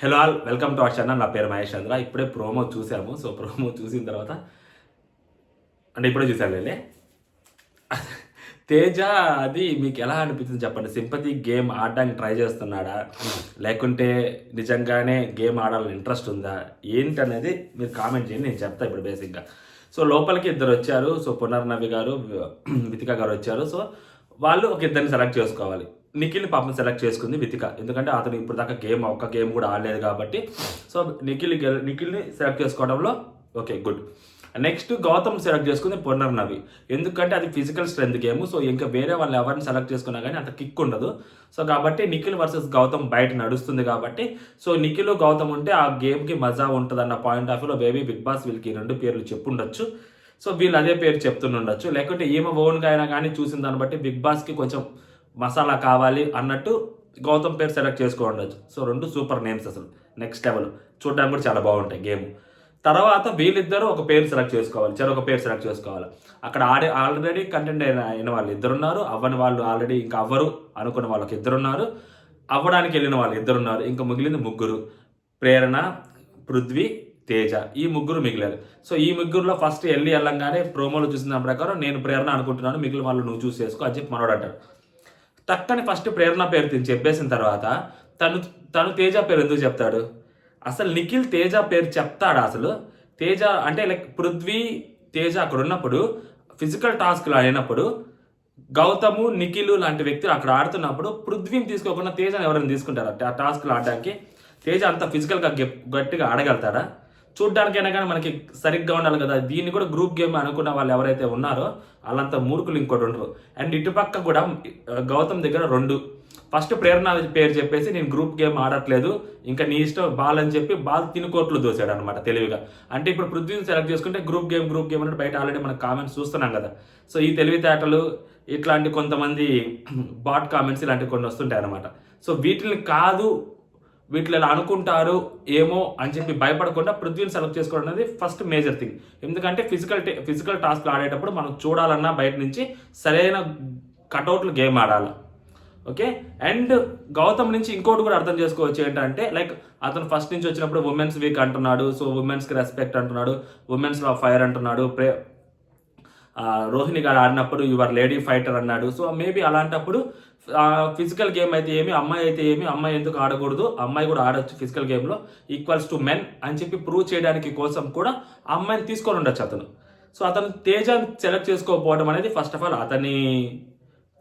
Hello all, welcome to our channel. నా పేరు మహేష్ చంద్ర. ఇప్పుడే ప్రోమో చూసాము. సో ప్రోమో చూసిన తర్వాత అంటే ఇప్పుడే చూసానులే. తేజ అది మీకు ఎలా అనిపిస్తుంది చెప్పండి? సింపతి గేమ్ ఆడడానికి ట్రై చేస్తున్నాడా, లేకుంటే నిజంగానే గేమ్ ఆడాలని ఇంట్రెస్ట్ ఉందా, ఏంటనేది మీరు కామెంట్ చేయండి. నేను చెప్తా ఇప్పుడు బేసిక్గా. సో లోపలికి ఇద్దరు వచ్చారు. సో పునర్నవి గారు, వితిక గారు వచ్చారు. సో వాళ్ళు ఒక ఇద్దరిని సెలెక్ట్ చేసుకోవాలి. నిఖిల్ని పాపం సెలెక్ట్ చేసుకుంది వితిక, ఎందుకంటే అతను ఇప్పుడు దాకా ఒక్క గేమ్ కూడా ఆడలేదు కాబట్టి. సో నిఖిల్ని సెలెక్ట్ చేసుకోవడంలో okay good. Next Gautam select చేసుకుంది పునర్నవి, ఎందుకంటే అది ఫిజికల్ స్ట్రెంత్ గేమ్. సో ఇంకా వేరే వాళ్ళు ఎవరిని సెలెక్ట్ చేసుకున్నా కానీ అంత కిక్ ఉండదు. సో కాబట్టి నిఖిల్ వర్సెస్ గౌతమ్ బయట నడుస్తుంది కాబట్టి, సో నిఖిల్ గౌతమ్ ఉంటే ఆ గేమ్కి మజా ఉంటుంది అన్న పాయింట్ ఆఫ్ వ్యూలో బేబీ బిగ్ బాస్ వీళ్ళకి 2 పేర్లు చెప్పుండొచ్చు. సో వీళ్ళు అదే పేరు చెప్తుండొచ్చు, లేకుంటే ఈమె ఓన్గా అయినా కానీ చూసిన దాన్ని బట్టి బిగ్ బాస్కి కొంచెం మసాలా కావాలి అన్నట్టు గౌతమ్ పేరు సెలెక్ట్ చేసుకోండొచ్చు. సో 2 సూపర్ నేమ్స్, అసలు నెక్స్ట్ లెవెల్, చూడడానికి కూడా చాలా బాగుంటాయి గేమ్. తర్వాత వీళ్ళిద్దరూ ఒక పేరు సెలెక్ట్ చేసుకోవాలి, ఒక పేరు సెలెక్ట్ చేసుకోవాలి. అక్కడ ఆల్రెడీ కంటెంట్ అయిన వాళ్ళు ఇద్దరున్నారు, అవ్వని వాళ్ళు ఆల్రెడీ ఇంకా అవ్వరు అనుకున్న వాళ్ళకి ఇద్దరున్నారు, అవ్వడానికి వెళ్ళిన వాళ్ళు ఇద్దరున్నారు, ఇంకా మిగిలింది ముగ్గురు: ప్రేరణ, పృథ్వీ, తేజ. ఈ ముగ్గురు మిగిలారు. సో ఈ ముగ్గురులో ఫస్ట్ వెళ్ళంగానే ప్రోమోలో చూసిన దాని ప్రకారం నేను ప్రేరణ అనుకుంటున్నాను, మిగిలిన వాళ్ళు నువ్వు చూస్ చేసుకో అని చెప్పి మనోడు అంటారు. టక్కని ఫస్ట్ ప్రేరణ పేరు చెప్పేసిన తర్వాత తను తేజ పేరు ఎందుకు చెప్తాడు? అసలు నిఖిల్ తేజ పేరు చెప్తాడా? అసలు తేజ అంటే లైక్ పృథ్వీ, తేజ అక్కడ ఉన్నప్పుడు ఫిజికల్ టాస్క్లు అయినప్పుడు గౌతము, నిఖిల్ లాంటి వ్యక్తులు అక్కడ ఆడుతున్నప్పుడు పృథ్వీని తీసుకోకుండా తేజని ఎవరైనా తీసుకుంటారా ఆ టాస్క్లు ఆడడానికి? తేజ అంత ఫిజికల్గా గట్టిగా ఆడగలుగుతాడా? చూడ్డానికైనా కానీ మనకి సరిగ్గా ఉండాలి కదా. దీన్ని కూడా గ్రూప్ గేమ్ అనుకున్న వాళ్ళు ఎవరైతే ఉన్నారో వాళ్ళంతా మూర్ఖులు ఇంకోటి ఉండరు. అండ్ ఇటుపక్క కూడా గౌతమ్ దగ్గర 2 ఫస్ట్ ప్రేరణ పేరు చెప్పేసి నేను గ్రూప్ గేమ్ ఆడట్లేదు, ఇంకా నీ ఇష్టం బాల్ అని చెప్పి బాల్ కోట్లు దోసాడు అనమాట తెలివిగా. అంటే ఇప్పుడు పృథ్వీని సెలెక్ట్ చేసుకుంటే గ్రూప్ గేమ్ అంటే బయట ఆల్రెడీ మనకు కామెంట్స్ చూస్తున్నాం కదా. సో ఈ తెలివితేటలు ఇట్లాంటి కొంతమంది బాట్ కామెంట్స్ ఇలాంటివి కొన్ని వస్తుంటాయి అనమాట. సో వీటిని కాదు, వీటిలో అనుకుంటారు ఏమో అని చెప్పి భయపడకుండా పృథ్వీని సెలెక్ట్ చేసుకోవడం అనేది ఫస్ట్ మేజర్ థింగ్. ఎందుకంటే ఫిజికల్ టాస్క్లు ఆడేటప్పుడు మనం చూడాలన్నా బయట నుంచి సరైన కటౌట్లు గేమ్ ఆడాలి. ఓకే. అండ్ గౌతమ్ నుంచి ఇంకోటి కూడా అర్థం చేసుకోవచ్చు, ఏంటంటే లైక్ అతను ఫస్ట్ నుంచి వచ్చినప్పుడు ఉమెన్స్ వీక్ అంటున్నాడు, సో ఉమెన్స్కి రెస్పెక్ట్ అంటున్నాడు, ఉమెన్స్ ఫైర్ అంటున్నాడు. రోహిణి గారు ఆడినప్పుడు యువర్ లేడీ ఫైటర్ అన్నాడు. సో మేబీ అలాంటప్పుడు ఫిజికల్ గేమ్ అయితే ఏమి, అమ్మాయి అయితే ఏమి, అమ్మాయి ఎందుకు ఆడకూడదు, అమ్మాయి కూడా ఆడొచ్చు ఫిజికల్ గేమ్లో, ఈక్వల్స్ టు మెన్ అని చెప్పి ప్రూవ్ చేయడానికి కోసం కూడా ఆ అమ్మాయిని తీసుకొని ఉండొచ్చు అతను. సో అతను తేజాన్ని సెలెక్ట్ చేసుకోకపోవడం అనేది ఫస్ట్ ఆఫ్ ఆల్ అతని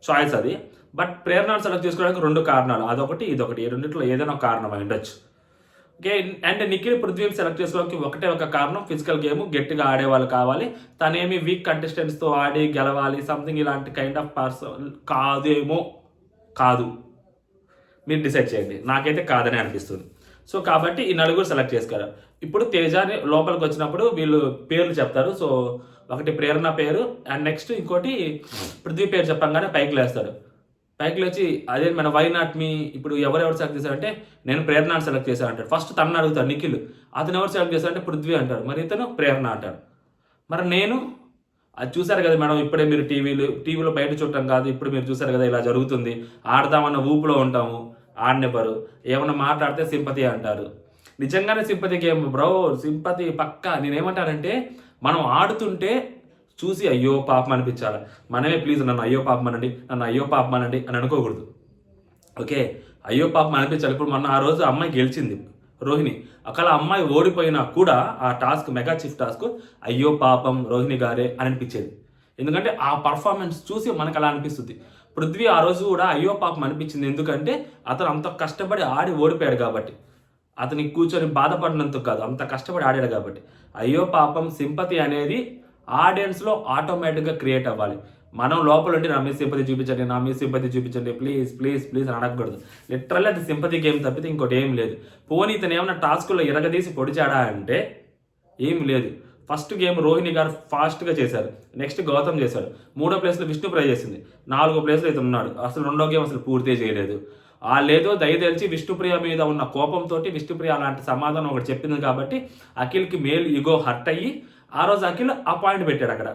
చాయిస్ అది. బట్ ప్రేరణను సెలెక్ట్ చేసుకోవడానికి 2 కారణాలు, అదొకటి ఇదొకటి, ఈ రెండిట్లో ఏదైనా ఒక కారణం అయి ఉండొచ్చు. ఓకే. అండ్ నిఖిల్ పృథ్వీని సెలెక్ట్ చేసుకోవడానికి ఒక కారణం, ఫిజికల్ గేమ్ గట్టిగా ఆడేవాళ్ళు కావాలి, తనేమి వీక్ కంటెస్టెంట్స్తో ఆడి గెలవాలి సంథింగ్ ఇలాంటి కైండ్ ఆఫ్ పర్సన్ కాదేమో. కాదు, మీరు డిసైడ్ చేయండి. నాకైతే కాదని అనిపిస్తుంది. సో కాబట్టి ఈ 4 సెలెక్ట్ చేసుకోరు. ఇప్పుడు తేజాని లోపలికి వచ్చినప్పుడు వీళ్ళు పేర్లు చెప్తారు. సో ఒకటి ప్రేరణ పేరు, అండ్ నెక్స్ట్ ఇంకోటి పృథ్వీ పేరు చెప్పంగానే పైకి లేస్తాడు. పైకి లేచి అదే మన వై నాట్ మీ, ఇప్పుడు ఎవరెవరు సెలెక్ట్ చేశారంటే నేను ప్రేరణను సెలెక్ట్ చేశాను అంటాడు. ఫస్ట్ తనను అడుగుతాడు నిఖిల్, అతను ఎవరు సెలెక్ట్ చేశారంటే పృథ్వీ అంటాడు. మరి ఇతను ప్రేరణ అంటాడు. మరి నేను అది చూసారు కదా మేడం, ఇప్పుడే మీరు టీవీలో బయట చూడటం కాదు, ఇప్పుడు మీరు చూసారు కదా ఇలా జరుగుతుంది, ఆడదామన్న ఊపులో ఉంటాము, ఆడనివ్వరు, ఏమన్నా మాట్లాడితే సింపతి అంటారు. నిజంగానే సింపతి గేమ్ బ్రో, సింపతి పక్కా. నేనేమంటానంటే మనం ఆడుతుంటే చూసి అయ్యో పాపం అనిపించాలి, మనమే ప్లీజ్ నన్ను అయ్యో పాపం అనండి, నన్ను అయ్యో పాపం అనండి అని అనుకోకూడదు. ఓకే, అయ్యో పాపం అనిపించాలి. ఇప్పుడు మొన్న ఆ రోజు అమ్మాయి గెలిచింది రోహిణి, ఒకవేళ అమ్మాయి ఓడిపోయినా కూడా ఆ టాస్క్ మెగా చీఫ్ టాస్క్ అయ్యో పాపం రోహిణి గారే అని అనిపించేది. ఎందుకంటే ఆ పర్ఫార్మెన్స్ చూసి మనకు అలా అనిపిస్తుంది. పృథ్వీ ఆ రోజు కూడా అయ్యో పాపం అనిపించింది, ఎందుకంటే అతను అంత కష్టపడి ఆడి ఓడిపోయాడు కాబట్టి. అతనికి కూర్చొని బాధపడినందుకు కాదు, అంత కష్టపడి ఆడాడు కాబట్టి. అయ్యో పాపం సింపతి అనేది ఆడియన్స్లో ఆటోమేటిక్గా క్రియేట్ అవ్వాలి. మనం లోపల ఉండి నా మీద సింపతి చూపించండి ప్లీజ్ ప్లీజ్ ప్లీజ్ అని అడగకూడదు. లిటరల్లీ అది సింపతి గేమ్ తప్పితే ఇంకోటి ఏం లేదు. పోనీ ఇతను ఏమన్నా టాస్కుల్లో ఇరగదీసి పొడిచాడా అంటే ఏం లేదు. ఫస్ట్ గేమ్ రోహిణి గారు ఫాస్ట్గా చేశారు, నెక్స్ట్ గౌతమ్ చేశాడు, 3వ ప్లేస్లో విష్ణుప్రియ చేసింది, 4వ ప్లేస్లో ఇతను ఉన్నాడు. అసలు 2వ గేమ్ అసలు పూర్తి చేయలేదు. లేదో దయతెలిచి విష్ణుప్రియ మీద ఉన్న కోపంతో విష్ణుప్రియ అలాంటి సమాధానం ఒకటి చెప్పింది కాబట్టి అఖిల్కి మేల్ ఈగో హర్ట్ అయ్యి ఆ రోజు అఖిల్ ఆ పాయింట్ పెట్టాడు అక్కడ.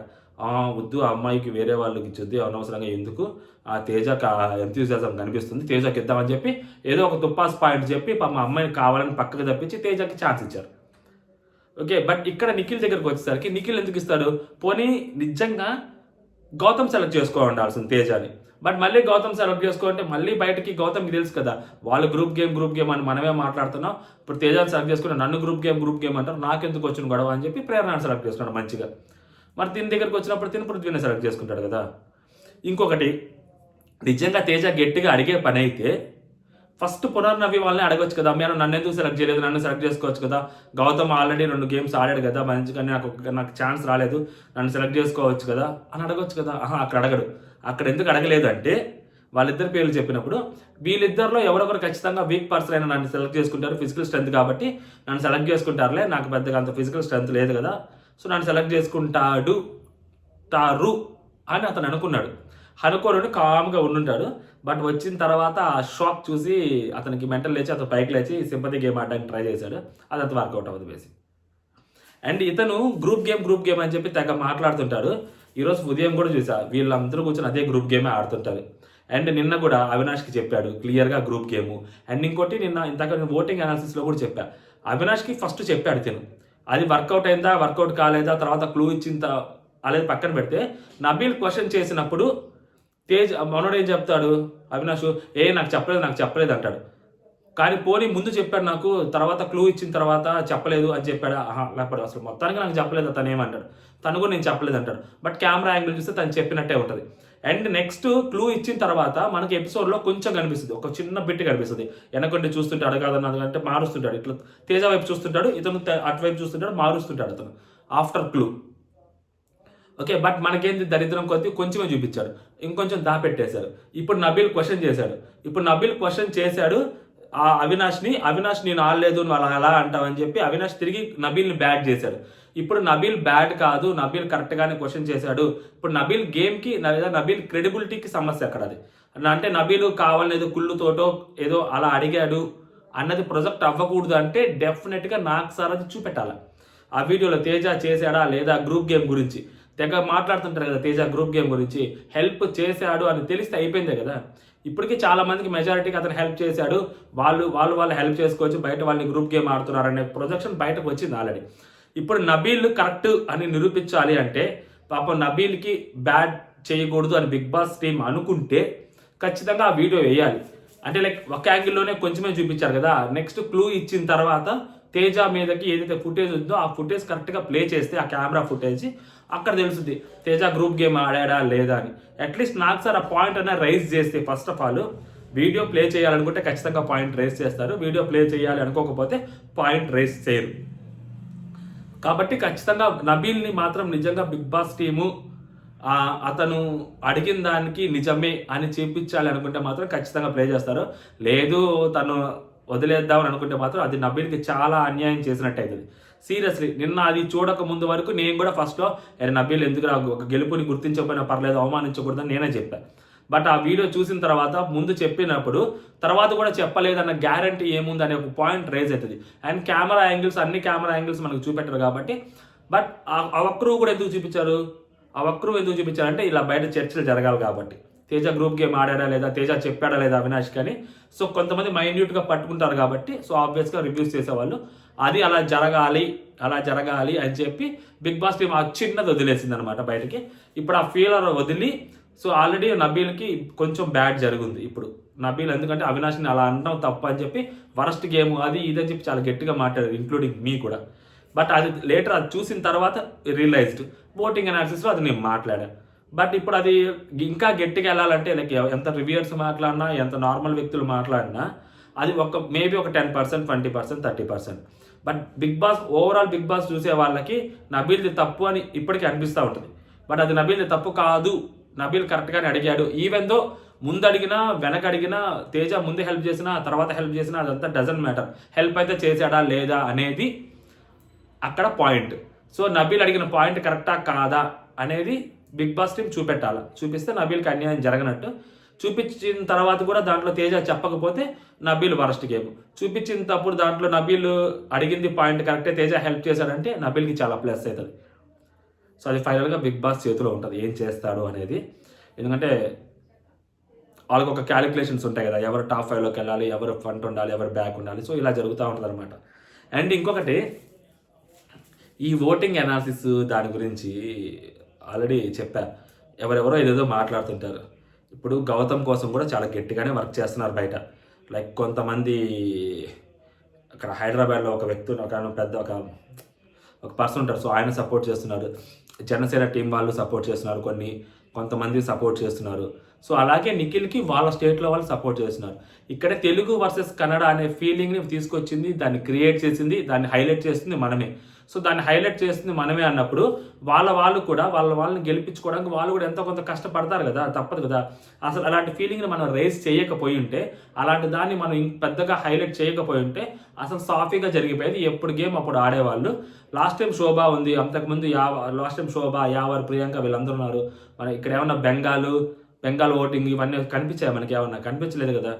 వద్దు ఆ అమ్మాయికి వేరే వాళ్ళకి ఇచ్చుద్ది, అనవసరంగా ఎందుకు, ఆ తేజకి ఎంతూజియాజం కనిపిస్తుంది, తేజకి ఇద్దామని చెప్పి ఏదో ఒక తుప్పాస్ పాయింట్ చెప్పి మా అమ్మాయిని కావాలని పక్కకు తప్పించి తేజకి ఛాన్స్ ఇచ్చారు. ఓకే, బట్ ఇక్కడ నిఖిల్ దగ్గరకు వచ్చేసరికి నిఖిల్ ఎందుకు ఇస్తాడు? పోనీ నిజంగా గౌతమ్ సెలెక్ట్ చేసుకో ఉండాల్సింది తేజని, బట్ మళ్ళీ గౌతమ్ సెలెక్ట్ చేసుకోవాలంటే మళ్ళీ బయటకి గౌతమ్కి తెలుసు కదా వాళ్ళు గ్రూప్ గేమ్ అని మనమే మాట్లాడుతున్నాం, ఇప్పుడు తేజాన్ని సెలెక్ట్ చేసుకుని నన్ను గ్రూప్ గేమ్ అంటారు, నాకెందుకు వచ్చిన గొడవ అని చెప్పి ప్రేరణను సెలెక్ట్ చేసుకున్నాడు మంచిగా. మరి తిని దగ్గరికి వచ్చినప్పుడు తిని పృథ్వీని సెలెక్ట్ చేసుకుంటాడు కదా. ఇంకొకటి, నిజంగా తేజ గట్టిగా అడిగే పని అయితే ఫస్ట్ పునర్నవి వాళ్ళని అడగొచ్చు కదా, మీరు నన్ను ఎందుకు సెలెక్ట్ చేయలేదు, నన్ను సెలెక్ట్ చేసుకోవచ్చు కదా, గౌతమ్ ఆల్రెడీ 2 గేమ్స్ ఆడాడు కదా మంచిగా, నాకు ఛాన్స్ రాలేదు, నన్ను సెలెక్ట్ చేసుకోవచ్చు కదా అని అడగొచ్చు కదా. అక్కడ అడగడు. అక్కడ ఎందుకు అడగలేదు అంటే వాళ్ళిద్దరు పేర్లు చెప్పినప్పుడు వీళ్ళిద్దరిలో ఎవరొకరు ఖచ్చితంగా వీక్ పర్సన్ అయినా నన్ను సెలెక్ట్ చేసుకుంటారు, ఫిజికల్ స్ట్రెంత్ కాబట్టి నన్ను సెలెక్ట్ చేసుకుంటారులే, నాకు పెద్దగా అంత ఫిజికల్ స్ట్రెంత్ లేదు కదా, సో నన్ను సెలెక్ట్ చేసుకుంటారు అని అతను అనుకున్నాడు. అనుకోని కామ్గా ఉండుంటాడు. బట్ వచ్చిన తర్వాత ఆ షాక్ చూసి అతనికి మెంటల్ లేచి అతను పైకి లేచి సింపతి గేమ్ ఆడడానికి ట్రై చేశాడు. అదంతా వర్కౌట్ అవ్వదు బేసి. అండ్ ఇతను గ్రూప్ గేమ్ అని చెప్పి తెగ మాట్లాడుతుంటాడు. ఈరోజు ఉదయం కూడా చూసా వీళ్ళందరూ కూర్చొని అదే గ్రూప్ గేమే ఆడుతుంటారు. అండ్ నిన్న కూడా అవినాష్కి చెప్పాడు క్లియర్గా గ్రూప్ గేమ్. అండ్ ఇంకోటి ఇంతక నేను ఓటింగ్ అనాలిసిస్లో కూడా చెప్పా, అవినాష్కి ఫస్ట్ చెప్పాడు తిను, అది వర్కౌట్ అయిందా వర్కౌట్ కాలేదా తర్వాత క్లూ ఇచ్చిన అనేది పక్కన పెడితే నబీల్ క్వశ్చన్ చేసినప్పుడు మనోడు ఏం చెప్తాడు, అవినాష్ నాకు చెప్పలేదు అంటాడు. కానీ పోనీ ముందు చెప్పాడు నాకు, తర్వాత క్లూ ఇచ్చిన తర్వాత చెప్పలేదు అని చెప్పాడు. లేకపోతే అసలు మొత్తానికి నాకు చెప్పలేదు అతను ఏమంటాడు, తను కూడా నేను చెప్పలేదు అంటాడు. బట్ కెమెరా యాంగిల్ చూస్తే తను చెప్పినట్టే ఉంటుంది. అండ్ నెక్స్ట్ క్లూ ఇచ్చిన తర్వాత మనకి ఎపిసోడ్లో కొంచెం కనిపిస్తుంది, ఒక చిన్న బిట్ కనిపిస్తుంది, వెనకంటే చూస్తుంటాడు కాదన్నది అంటే మారుస్తుంటాడు, ఇట్లా తేజ వైపు చూస్తుంటాడు, ఇతను అటువైపు చూస్తుంటాడు, మారుస్తుంటాడు అతను ఆఫ్టర్ క్లూ. ఓకే, బట్ మనకేంది దరిద్రం కొద్దీ కొంచెమే చూపించాడు, ఇంకొంచెం దాపెట్టేశారు. ఇప్పుడు నబీల్ క్వశ్చన్ చేశాడు ఆ అవినాష్ నేను ఆడలేదు నువ్వు అలా అంటావని చెప్పి అవినాష్ తిరిగి నబీల్ని బ్యాడ్ చేశాడు. ఇప్పుడు నబీల్ బ్యాడ్ కాదు, నబీల్ కరెక్ట్గానే క్వశ్చన్ చేశాడు. ఇప్పుడు నబీల్ గేమ్కి నబీల్ క్రెడిబిలిటీకి సమస్య అక్కడ. అది అంటే నబీల్ కావాలనేదో కుళ్ళుతోటో ఏదో అలా అడిగాడు అన్నది ప్రొజెక్ట్ అవ్వకూడదు అంటే డెఫినెట్గా నాకు సార్ అది చూపెట్టాలి. ఆ వీడియోలో తేజ చేశాడా లేదా గ్రూప్ గేమ్ గురించి తెగ మాట్లాడుతుంటారు కదా, తేజ గ్రూప్ గేమ్ గురించి హెల్ప్ చేశాడు అని తెలిస్తే అయిపోయిందే కదా. ఇప్పటికీ చాలా మందికి మెజారిటీకి అతను హెల్ప్ చేశాడు, వాళ్ళు హెల్ప్ చేసుకోవచ్చు, బయట వాళ్ళని గ్రూప్ గేమ్ ఆడుతున్నారనే ప్రొజెక్షన్ బయటకు వచ్చింది ఆల్రెడీ. ఇప్పుడు నబీల్ కరెక్ట్ అని నిరూపించాలి అంటే పాపం నబీల్కి బ్యాడ్ చేయకూడదు అని బిగ్ బాస్ టీమ్ అనుకుంటే ఖచ్చితంగా ఆ వీడియో వేయాలి. అంటే లైక్ ఒక యాంగిల్లోనే కొంచెమే చూపించారు కదా, నెక్స్ట్ క్లూ ఇచ్చిన తర్వాత తేజ మీదకి ఏదైతే ఫుటేజ్ ఉందో ఆ ఫుటేజ్ కరెక్ట్గా ప్లే చేస్తే ఆ కెమెరా ఫుటేజ్ అక్కడ తెలుస్తుంది తేజ గ్రూప్ గేమ్ ఆడాడా లేదా అని. అట్లీస్ట్ నాకు సార్ ఆ పాయింట్ అన్న రైజ్ చేస్తే first of all video play చేయాలనుకుంటే ఖచ్చితంగా పాయింట్ రైజ్ చేస్తారు, వీడియో ప్లే చేయాలి అనుకోకపోతే పాయింట్ రైజ్ చేయరు. కాబట్టి ఖచ్చితంగా నబీల్ని మాత్రం నిజంగా బిగ్ బాస్ టీము అతను అడిగిన దానికి నిజమే అని చూపించాలి అనుకుంటే మాత్రం ఖచ్చితంగా ప్లే చేస్తారు. లేదు తను వదిలేద్దామని అనుకుంటే మాత్రం అది నబీల్కి చాలా అన్యాయం చేసినట్టు అవుతుంది. సీరియస్లీ నిన్న అది చూడక ముందు వరకు నేను కూడా ఫస్ట్లో నబీల్ ఎందుకు ఒక గెలుపుని గుర్తించకపోయినా పర్లేదు అవమానించకూడదని నేనే చెప్పాను. బట్ ఆ వీడియో చూసిన తర్వాత ముందు చెప్పినప్పుడు తర్వాత కూడా చెప్పలేదన్న గ్యారంటీ ఏముంది అనే ఒక పాయింట్ రైజ్ అవుతుంది. అండ్ అన్ని కెమెరా యాంగిల్స్ మనకు చూపెట్టరు కాబట్టి. బట్ ఆ వక్రు కూడా ఎందుకు చూపించారంటే ఇలా బయట చర్చలు జరగాలి కాబట్టి. తేజ గ్రూప్ గేమ్ ఆడాడా లేదా, తేజ చెప్పాడా లేదా అవినాష్ కానీ, సో కొంతమంది మైన్యూట్గా పట్టుకుంటారు కాబట్టి సో ఆబ్వియస్గా రివ్యూస్ చేసేవాళ్ళు అది అలా జరగాలి అని చెప్పి బిగ్ బాస్ టీమ్ ఆ చిన్నది వదిలేసింది అనమాట బయటకి. ఇప్పుడు ఆ ఫీలర్ వదిలి సో ఆల్రెడీ నబీల్కి కొంచెం బ్యాడ్ జరుగుంది. ఇప్పుడు నబీల్ ఎందుకంటే అవినాష్ని అలా అనడం తప్పు అని చెప్పి వరస్ట్ గేమ్ అది ఇదని చెప్పి చాలా గట్టిగా మాట్లాడారు, ఇంక్లూడింగ్ మీ కూడా. బట్ అది లేటర్ అది చూసిన తర్వాత రియలైజ్డ్ ఓటింగ్ అనాలిసిస్లో అది నేను మాట్లాడాను. బట్ ఇప్పుడు అది ఇంకా గట్టిగా వెళ్ళాలంటే లైక్ ఎంత రివ్యూయర్స్ మాట్లాడినా ఎంత నార్మల్ వ్యక్తులు మాట్లాడినా అది మేబీ ఒక 10%, 20%, 30%. బట్ బిగ్ బాస్ చూసే వాళ్ళకి నబీల్ది తప్పు అని ఇప్పటికీ అనిపిస్తూ ఉంటుంది. బట్ అది నబీల్ది తప్పు కాదు, నబీల్ కరెక్ట్గానే అడిగాడు. ఈవెన్ దో ముందు అడిగినా వెనక అడిగినా తేజ ముందు హెల్ప్ చేసినా తర్వాత హెల్ప్ చేసినా అదంతా డజంట్ మ్యాటర్, హెల్ప్ అయితే చేశాడా లేదా అనేది అక్కడ పాయింట్. సో నబీల్ అడిగిన పాయింట్ కరెక్టా కాదా అనేది బిగ్ బాస్ టీం చూపిస్తే నబీల్కి అన్యాయం జరగనట్టు. చూపించిన తర్వాత కూడా దాంట్లో తేజ చెప్పకపోతే నబీల్ వరస్ట్ గేమ్. చూపించినప్పుడు దాంట్లో నబీల్ అడిగింది పాయింట్ కరెక్టే, తేజ హెల్ప్ చేశాడంటే నబీల్కి చాలా ప్లస్ అవుతుంది. సో అది ఫైనల్గా బిగ్ బాస్ చేతిలో ఉంటుంది ఏం చేస్తాడు అనేది. ఎందుకంటే వాళ్ళకి ఒక క్యాలిక్యులేషన్స్ ఉంటాయి కదా, ఎవరు టాప్ 5లోకి వెళ్ళాలి, ఎవరు ఫ్రంట్ ఉండాలి, ఎవరు బ్యాక్ ఉండాలి. సో ఇలా జరుగుతూ ఉంటుంది అనమాట. అండ్ ఇంకొకటి, ఈ ఓటింగ్ అనాలిసిస్ దాని గురించి ఆల్రెడీ చెప్పా. ఎవరెవరో ఏదేదో మాట్లాడుతుంటారు. ఇప్పుడు గౌతమ్ కోసం కూడా చాలా గట్టిగానే వర్క్ చేస్తున్నారు బయట. లైక్ కొంతమంది అక్కడ హైదరాబాద్లో ఒక వ్యక్తి ఒక పర్సన్ ఉంటారు. సో ఆయన సపోర్ట్ చేస్తున్నారు. జనసేన టీం వాళ్ళు సపోర్ట్ చేస్తున్నారు. కొంతమంది సపోర్ట్ చేస్తున్నారు. సో అలాగే నిఖిల్కి వాళ్ళ స్టేట్లో వాళ్ళు సపోర్ట్ చేస్తున్నారు. ఇక్కడ తెలుగు వర్సెస్ కన్నడ అనే ఫీలింగ్ని తీసుకొచ్చింది, దాన్ని క్రియేట్ చేసింది, దాన్ని హైలైట్ చేస్తుంది మనమే. సో దాన్ని హైలైట్ చేస్తుంది మనమే అన్నప్పుడు వాళ్ళని గెలిపించుకోవడానికి వాళ్ళు కూడా ఎంతో కొంత కష్టపడతారు కదా, తప్పదు కదా. అసలు అలాంటి ఫీలింగ్ని మనం రేస్ చేయకపోయి ఉంటే, అలాంటి దాన్ని మనం పెద్దగా హైలైట్ చేయకపోయి ఉంటే అసలు సాఫీగా జరిగిపోయేది. ఎప్పుడు గేమ్ అప్పుడు ఆడేవాళ్ళు. లాస్ట్ టైం శోభ ఉంది, అంతకుముందు లాస్ట్ టైం శోభ, యావర్, ప్రియాంక వీళ్ళందరూ ఉన్నారు. మన ఇక్కడ ఏమన్నా బెంగాల్ ఓటింగ్ ఇవన్నీ కనిపించాయి మనకి? ఏమన్నా కనిపించలేదు కదా.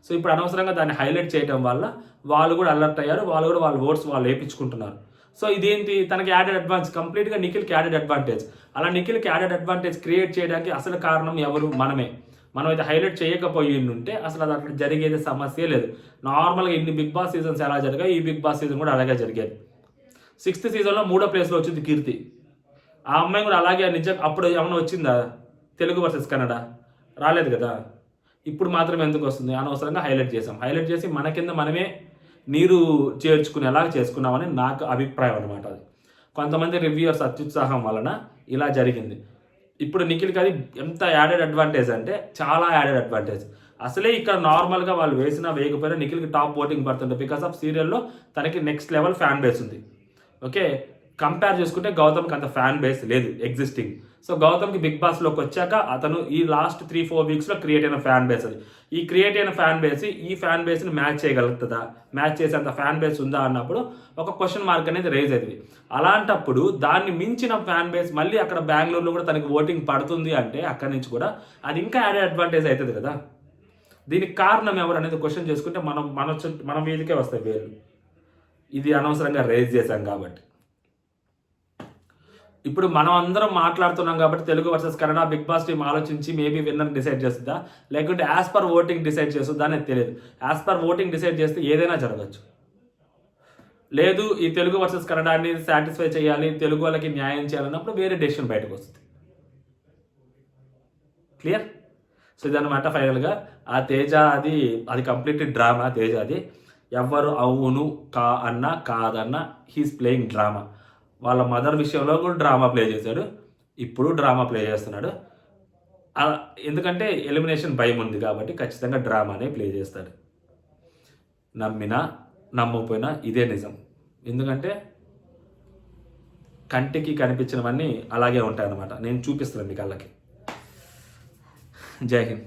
సో ఇప్పుడు అనవసరంగా దాన్ని హైలైట్ చేయడం వల్ల వాళ్ళు కూడా అలర్ట్ అయ్యారు. వాళ్ళ ఓట్స్ వాళ్ళు వేయించుకుంటున్నారు. సో ఇదేంటి, తనకి యాడెడ్ అడ్వాంటేజ్, కంప్లీట్గా నిఖిల్కి యాడెడ్ అడ్వాంటేజ్. అలా నిఖిల్కి యాడెడ్ అడ్వాంటేజ్ క్రియేట్ చేయడానికి అసలు కారణం ఎవరు? మనం అయితే హైలైట్ చేయకపోయి ఉంటే అసలు అది అక్కడ జరిగేది సమస్య లేదు. నార్మల్గా ఇన్ని బిగ్ బాస్ సీజన్స్ ఎలా జరిగాయి, ఈ బిగ్ బాస్ సీజన్ కూడా అలాగే జరిగేది. 6th సీజన్లో 3వ ప్లేస్లో వచ్చింది కీర్తి. ఆ అమ్మాయి కూడా అలాగే అప్పుడు ఏమైనా వచ్చిందా తెలుగు వర్సెస్ కన్నడ? రాలేదు కదా. ఇప్పుడు మాత్రం ఎందుకు వస్తుంది? అనవసరంగా హైలైట్ చేసి మన కింద మనమే నీరు చేర్చుకునేలా చేసుకున్నామని నాకు అభిప్రాయం అనమాట. అది కొంతమంది రివ్యూవర్స్ అత్యుత్సాహం వలన ఇలా జరిగింది. ఇప్పుడు నిఖిల్కి అది ఎంత యాడెడ్ అడ్వాంటేజ్ అంటే చాలా యాడెడ్ అడ్వాంటేజ్. అసలే ఇక్కడ నార్మల్గా వాళ్ళు వేసినా వేయకపోయినా నిఖిల్కి టాప్ ఓటింగ్ పడుతుంది. బికాస్ ఆఫ్ సీరియల్లో తనకి నెక్స్ట్ లెవెల్ ఫ్యాన్ బేస్ ఉంది. ఓకే, కంపేర్ చేసుకుంటే గౌతమ్కి అంత ఫ్యాన్ బేస్ లేదు ఎగ్జిస్టింగ్. సో గౌతమ్కి బిగ్ బాస్లోకి వచ్చాక అతను ఈ లాస్ట్ 3-4 వీక్స్లో క్రియేట్ అయిన ఫ్యాన్ బేస్ అది. ఈ క్రియేట్ అయిన ఫ్యాన్ బేస్ ఈ ఫ్యాన్ బేస్ని మ్యాచ్ చేయగలుగుతుందా, మ్యాచ్ చేసేంత ఫ్యాన్ బేస్ ఉందా అన్నప్పుడు ఒక క్వశ్చన్ మార్క్ అనేది రైజ్ అవుతుంది. అలాంటప్పుడు దాన్ని మించిన ఫ్యాన్ బేస్ మళ్ళీ అక్కడ బెంగళూరులో కూడా తనకి ఓటింగ్ పడుతుంది అంటే అక్కడి నుంచి కూడా అది ఇంకా యాడెడ్ అడ్వాంటేజ్ అవుతుంది కదా. దీనికి కారణం ఎవరు అనేది క్వశ్చన్ చేసుకుంటే మన మీదకే వస్తాయి పేర్లు. ఇది అనవసరంగా రైజ్ చేశాం కాబట్టి. ఇప్పుడు మనం అందరం మాట్లాడుతున్నాం కాబట్టి Telugu versus Kannada Bigg Boss team ఆలోచించి మేబీ విన్నర్ డిసైడ్ చేస్తుందా, లేకుంటే యాజ్ పర్ ఓటింగ్ డిసైడ్ చేస్తుందా అనేది తెలియదు. యాజ్ పర్ ఓటింగ్ డిసైడ్ చేస్తే ఏదైనా జరగచ్చు. లేదు ఈ తెలుగు వర్సెస్ కన్నడాన్ని సాటిస్ఫై చేయాలి, తెలుగు వాళ్ళకి న్యాయం చేయాలన్నప్పుడు వేరే డెసిషన్ బయటకు వస్తుంది. క్లియర్? సో ఇదన్నమాట ఫైనల్గా. ఆ తేజ అది కంప్లీట్ డ్రామా. తేజ అది ఎవరు అవును కాదన్నా హీస్ ప్లేయింగ్ డ్రామా. వాళ్ళ మదర్ విషయంలో కూడా డ్రామా ప్లే చేశాడు, ఇప్పుడు డ్రామా ప్లే చేస్తున్నాడు. ఎందుకంటే ఎలిమినేషన్ భయం ఉంది కాబట్టి ఖచ్చితంగా డ్రామానే ప్లే చేస్తాడు. నమ్మినా నమ్మకపోయినా ఇదే నిజం. ఎందుకంటే కంటికి కనిపించినవన్నీ అలాగే ఉంటాయన్నమాట. నేను చూపిస్తున్నాను మీ కళ్ళకి. జై హింద్.